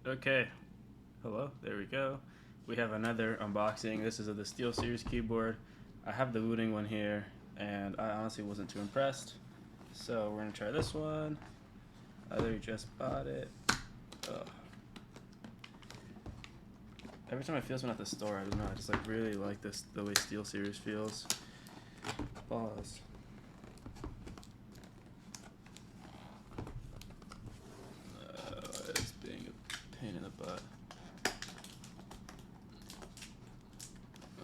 Okay, hello, there we go. We have another unboxing. This is of the SteelSeries keyboard. I have the looting one here, and I honestly wasn't too impressed. So we're gonna try this one. I literally just bought it. Ugh. Every time I feel something at the store, I don't know, I just like really like this, the way SteelSeries feels. Pause. It's being a pain in the butt.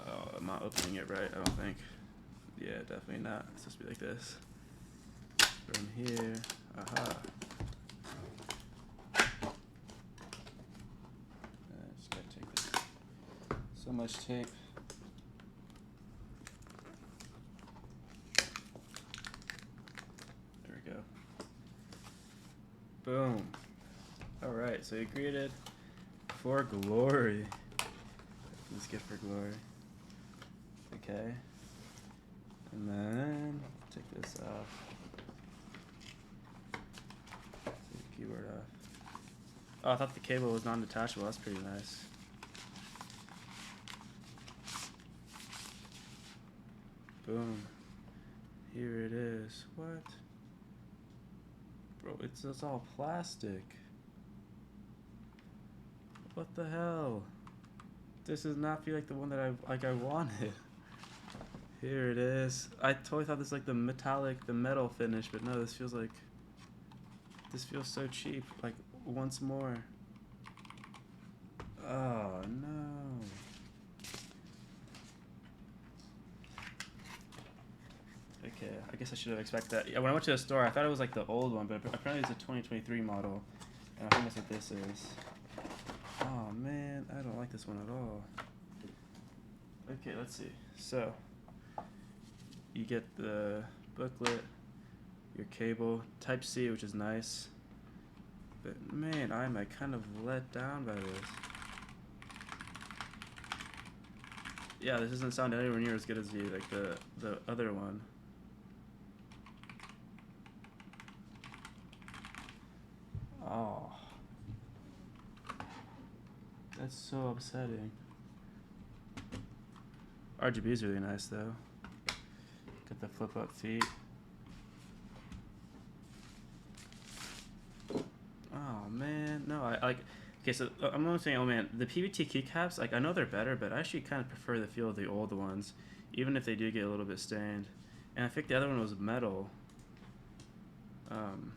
Oh, I'm not opening it right, I don't think. Yeah, definitely not. It's supposed to be like this. From here. Aha. Just gotta take this. So much tape. There we go. Boom. Alright, so you created for glory. Let's get for glory. Okay. And then take this off. Take the keyboard off. Oh, I thought the cable was non-detachable. That's pretty nice. Boom. Here it is. What? Bro, it's all plastic. What the hell? This does not feel like the one that I wanted. Here it is. I totally thought this was like the metal finish, but no, this feels so cheap. Like once more. Oh no. Okay, I guess I should have expected that. Yeah, when I went to the store, I thought it was like the old one, but apparently it's a 2023 model, and I think that's what this is. Oh man, I don't like this one at all. Okay, let's see. So, you get the booklet, your cable, Type C, which is nice. But man, I'm like kind of let down by this. Yeah, this doesn't sound anywhere near as good as the other one. Oh, that's so upsetting. RGB is really nice though. Got the flip up feet. Oh man, no, I like. Okay, so I'm only saying, oh man, the PVT keycaps, like I know they're better, but I actually kind of prefer the feel of the old ones, even if they do get a little bit stained. And I think the other one was metal. Um,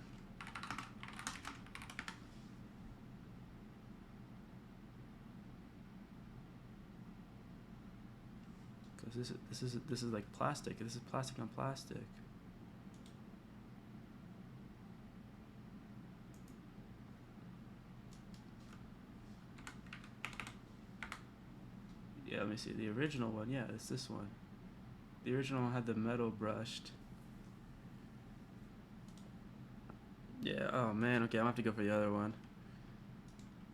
Cause this is like plastic. This is plastic on plastic. Yeah, let me see. The original one, yeah, it's this one. The original one had the metal brushed. Yeah, oh man, okay, I'm gonna have to go for the other one.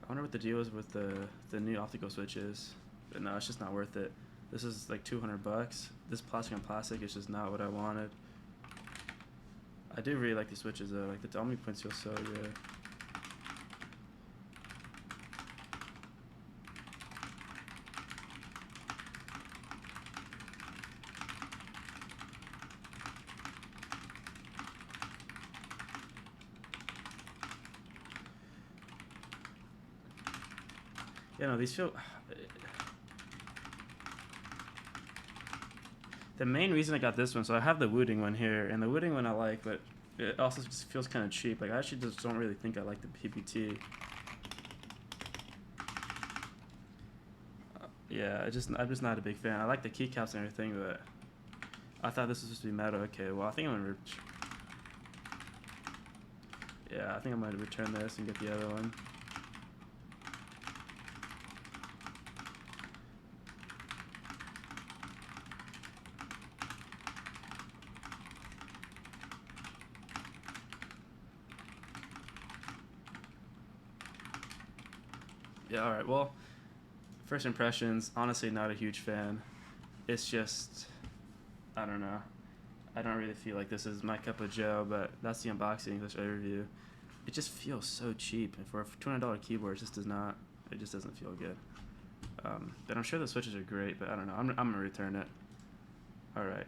I wonder what the deal is with the new optical switches. But no, it's just not worth it. This is like 200 bucks. This plastic on plastic is just not what I wanted. I do really like these switches though. Like the Omni points feel so good. Yeah, no, these feel. The main reason I got this one, so I have the Wooting one here, and the Wooting one I like, but it also just feels kind of cheap. Like I actually just don't really think I like the PPT. Yeah, I'm just not a big fan. I like the keycaps and everything, but I thought this was supposed to be metal. Okay, well I think I'm gonna. Yeah, I think I'm gonna return this and get the other one. Yeah, all right. Well, first impressions, honestly, not a huge fan. It's just, I don't know. I don't really feel like this is my cup of joe, but that's the unboxing, that's the review. it just feels so cheap. And for a $200 keyboard, it just does not. It just doesn't feel good. But I'm sure the switches are great. But I don't know. I'm gonna return it. All right.